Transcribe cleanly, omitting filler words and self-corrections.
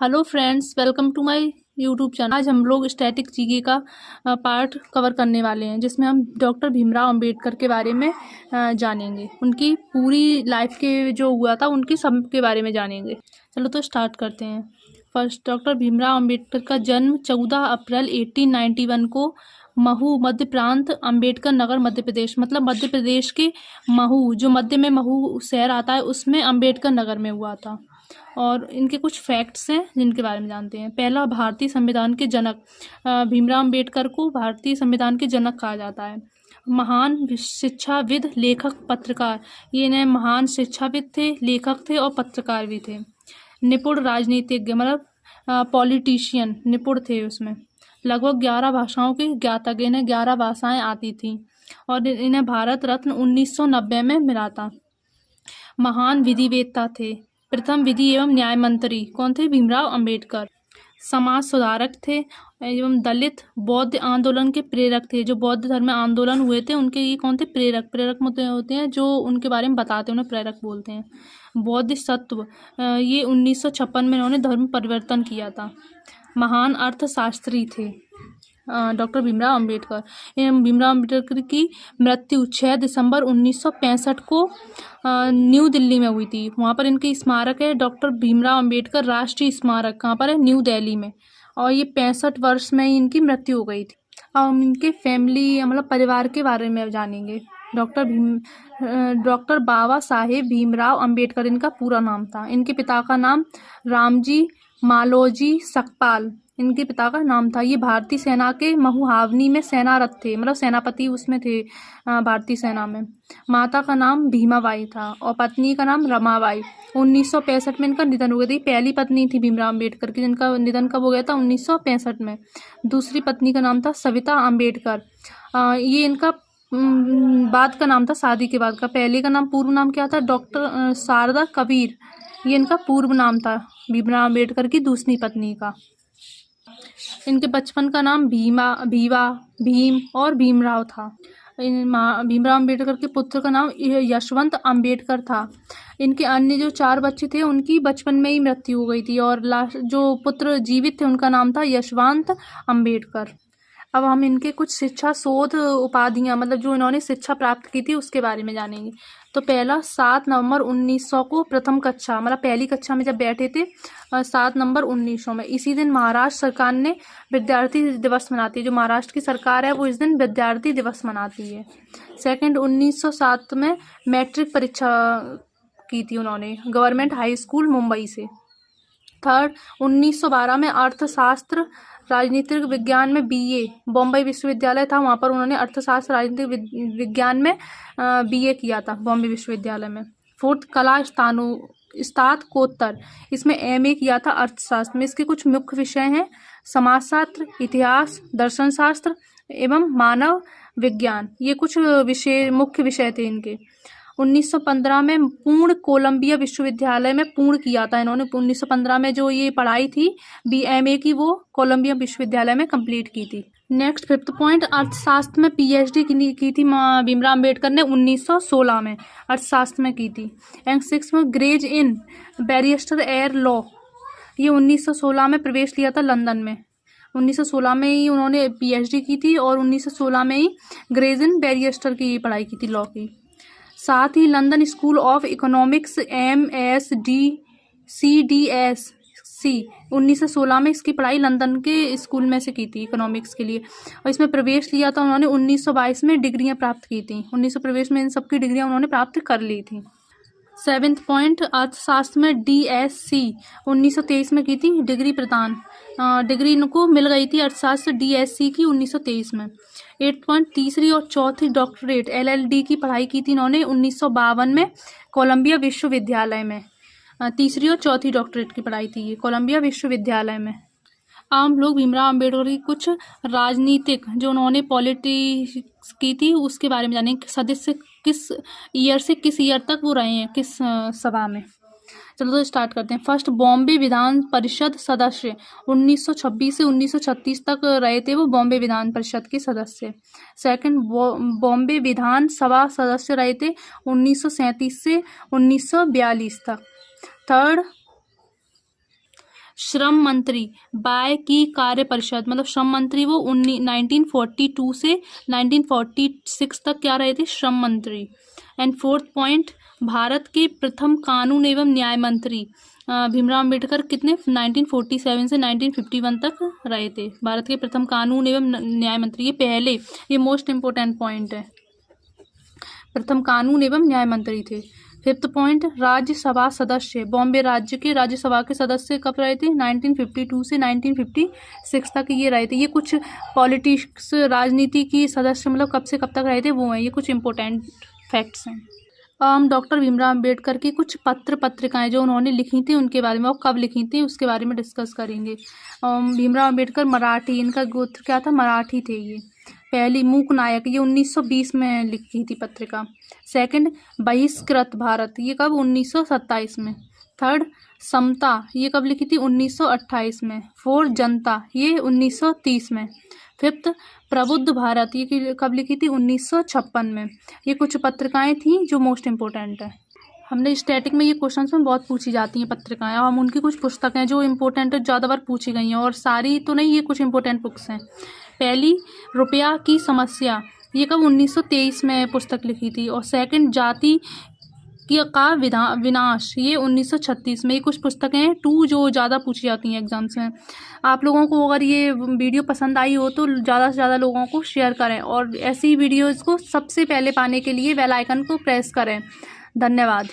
Hello friends, welcome to my YouTube channel. आज हम लोग स्टैटिक जीके का पार्ट कवर करने वाले हैं, जिसमें हम डॉक्टर भीमराव अंबेडकर के बारे में जानेंगे। उनकी पूरी लाइफ के जो हुआ था उनकी सब के बारे में जानेंगे। चलो तो स्टार्ट करते हैं। फर्स्ट, डॉक्टर भीमराव अंबेडकर का जन्म 14 अप्रैल 1891 को महू मध्य प्रांत, अंबेडकर नगर, मध्य प्रदेश, मतलब मध्य प्रदेश के महू, जो मध्य में महू शहर आता है, उसमें अंबेडकर नगर में हुआ था। और इनके कुछ फैक्ट्स हैं जिनके बारे में जानते हैं। पहला, भारतीय संविधान के जनक। भीमराव अंबेडकर को भारतीय संविधान के जनक कहा जाता है। महान शिक्षाविद, लेखक, पत्रकार। ये इन्हें महान शिक्षाविद थे, लेखक थे और पत्रकार भी थे। निपुण राजनीतिज्ञ, मतलब पॉलिटिशियन, निपुण थे उसमें। लगभग 11 भाषाओं के ज्ञातज्ञ, इन्हें 11 भाषाएं आती थीं और इन्हें भारत रत्न 1990 में मिला था। महान विधिवेत्ता थे। प्रथम विधि एवं न्याय मंत्री कौन थे? भीमराव अंबेडकर। समाज सुधारक थे एवं दलित बौद्ध आंदोलन के प्रेरक थे। जो बौद्ध धर्म में आंदोलन हुए थे उनके ये कौन थे? प्रेरक। प्रेरक होते हैं जो उनके बारे में बताते हैं, उन्हें प्रेरक बोलते हैं। बोधिसत्व, ये 1956 में इन्होंने धर्म परिवर्तन किया था। महान अर्थशास्त्री थे डॉक्टर भीमराव अंबेडकर। भीमराव अंबेडकर की मृत्यु 6 दिसंबर 1965 को न्यू दिल्ली में हुई थी। वहाँ पर इनकी स्मारक है, डॉक्टर भीमराव अंबेडकर राष्ट्रीय स्मारक। कहाँ पर है? न्यू दिल्ली में। और ये 65 वर्ष में ही इनकी मृत्यु हो गई थी। अब हम इनके फैमिली, मतलब परिवार के बारे में जानेंगे। डॉक्टर बाबा साहेब भीमराव अंबेडकर इनका पूरा नाम था। इनके पिता का नाम रामजी मालोजी सकपाल इनके पिता का नाम था। ये भारतीय सेना के महुहावनी में सेनारत थे, मतलब सेनापति उसमें थे भारतीय सेना में। माता का नाम भीमाबाई था और पत्नी का नाम रमाबाई। 1965 में इनका निधन हो गया था। पहली पत्नी थी भीमराव अंबेडकर की, जिनका निधन कब हो गया था? 1965 में। दूसरी पत्नी का नाम था सविता अंबेडकर। ये इनका बाद का नाम था, शादी के बाद का। पहले का नाम, पूर्व नाम क्या था? डॉक्टर शारदा कबीर। ये इनका पूर्व नाम था भीमराव अंबेडकर की दूसरी पत्नी का। इनके बचपन का नाम भीम और भीमराव था। भीमराव अंबेडकर के पुत्र का नाम यशवंत अंबेडकर था। इनके अन्य जो 4 बच्चे थे उनकी बचपन में ही मृत्यु हो गई थी और लास्ट जो पुत्र जीवित थे उनका नाम था यशवंत अंबेडकर। अब हम इनके कुछ शिक्षा शोध उपाधियां, मतलब जो इन्होंने शिक्षा प्राप्त की थी उसके बारे में जानेंगे। तो पहला, 7 नवंबर 1900 को प्रथम कक्षा, मतलब पहली कक्षा में जब बैठे थे 7 नवंबर 1900 में, इसी दिन महाराष्ट्र सरकार ने विद्यार्थी दिवस मनाती है। जो महाराष्ट्र की सरकार है वो इस दिन विद्यार्थी दिवस मनाती है। सेकंड, 1907 में मैट्रिक परीक्षा की थी उन्होंने गवर्नमेंट हाई स्कूल मुंबई से। थर्ड, 1912 में अर्थशास्त्र राजनीतिक विज्ञान में BA, बॉम्बे विश्वविद्यालय था, वहाँ पर उन्होंने अर्थशास्त्र राजनीतिक विज्ञान में BA किया था बॉम्बे विश्वविद्यालय में। फोर्थ, कला स्नातकोत्तर, इसमें MA किया था अर्थशास्त्र में। इसके कुछ मुख्य विषय हैं: समाजशास्त्र, इतिहास, दर्शन शास्त्र एवं मानव विज्ञान। ये कुछ मुख्य विषय थे इनके। 1915 में पूर्ण कोलंबिया विश्वविद्यालय में पूर्ण किया था इन्होंने। 1915 में जो ये पढ़ाई थी BMA की, वो कोलंबिया विश्वविद्यालय में कंप्लीट की थी। नेक्स्ट, 5th पॉइंट, अर्थशास्त्र में PhD की थी भीमराव अंबेडकर ने 1916 में अर्थशास्त्र में की थी। एंड 6th में ग्रेज इन बैरिस्टर एयर लॉ, ये 1916 में प्रवेश लिया था लंदन में। 1916 में ही उन्होंने PhD की थी और 1916 में ही ग्रेज इन बैरिस्टर की पढ़ाई की थी लॉ की। साथ ही London school of economics MSc DSc 1916 में इसकी पढ़ाई लंदन के स्कूल में से की थी इकोनॉमिक्स के लिए, और इसमें प्रवेश लिया था उन्होंने। 1922 में डिग्रियां प्राप्त की थी। 1900 प्रवेश में इन सबकी डिग्रियां उन्होंने प्राप्त कर ली थी। 7th पॉइंट, अर्थशास्त्र में DSc 1923 में की थी डिग्री प्रदान। डिग्री इनको मिल गई थी अर्थशास्त्र DSc की 1923 में। 8th पॉइंट, तीसरी और चौथी डॉक्टरेट LLD की पढ़ाई की थी इन्होंने 1952 में कोलंबिया विश्वविद्यालय में। तीसरी और चौथी डॉक्टरेट की पढ़ाई थी ये कोलंबिया विश्वविद्यालय में। हम लोग भीमराव अंबेडकर की कुछ राजनीतिक, जो उन्होंने पॉलिटिक्स की थी उसके बारे में जानेंगे। सदस्य किस ईयर से किस ईयर तक वो रहे हैं, किस सभा में। चलो तो स्टार्ट करते हैं। फर्स्ट, बॉम्बे विधान परिषद सदस्य, 1926 से 1936 तक रहे थे वो बॉम्बे विधान परिषद के सदस्य। सेकंड, बॉम्बे विधान सभा सदस्य रहे थे 1937 से 1942 तक। थर्ड, श्रम मंत्री बाय की कार्य परिषद, मतलब श्रम मंत्री वो 1942 से 1946 तक क्या रहे थे, श्रम मंत्री। एंड फोर्थ पॉइंट, भारत के प्रथम कानून एवं न्याय मंत्री भीमराव अम्बेडकर कितने 1947 से 1951 तक रहे थे, भारत के प्रथम कानून एवं न्याय मंत्री। ये पहले, ये मोस्ट इम्पोर्टेंट पॉइंट है, प्रथम कानून एवं न्याय मंत्री थे। फिफ्थ पॉइंट, राज्यसभा सदस्य, बॉम्बे राज्य के राज्यसभा के सदस्य कब रहे थे, 1952 से 1956 तक ये रहे थे। ये कुछ पॉलिटिक्स, राजनीति की सदस्य मतलब कब से कब तक रहे थे वो हैं, ये कुछ इंपॉर्टेंट फैक्ट्स हैं। हम डॉक्टर भीमराव अम्बेडकर की कुछ पत्रिकाएं जो उन्होंने लिखी थी उनके बारे में, और कब लिखी थी उसके बारे में डिस्कस करेंगे। भीमराव अम्बेडकर मराठी, इनका गोत्र क्या था, मराठी थे ये। पहली मूक नायक, ये 1920 में लिखी थी पत्रिका। सेकंड, बहिष्कृत भारत, ये कब, 1927 में। थर्ड, समता, ये कब लिखी थी, 1928 में। फोर्थ, जनता, ये 1930 में। फिफ्थ, प्रबुद्ध भारत, ये कब लिखी थी, 1956 में। ये कुछ पत्रिकाएं थी जो मोस्ट इम्पोर्टेंट है। हमने स्टैटिक में ये क्वेश्चंस में बहुत पूछी जाती हैं पत्रिकाएं, और हम उनकी कुछ पुस्तकें जो इम्पोर्टेंट है ज़्यादा बार पूछी गई हैं, और सारी तो नहीं, ये कुछ इम्पोर्टेंट बुक्स हैं। पहली, रुपया की समस्या, ये कब, 1923 में पुस्तक लिखी थी। और सेकंड, जाति का विनाश, ये 1936 में। ये कुछ पुस्तकें हैं टू जो ज़्यादा पूछी जाती हैं एग्जाम्स में। आप लोगों को अगर ये वीडियो पसंद आई हो तो ज़्यादा से ज़्यादा लोगों को शेयर करें, और ऐसी वीडियोज़ को सबसे पहले पाने के लिए बेल आइकन को प्रेस करें। धन्यवाद।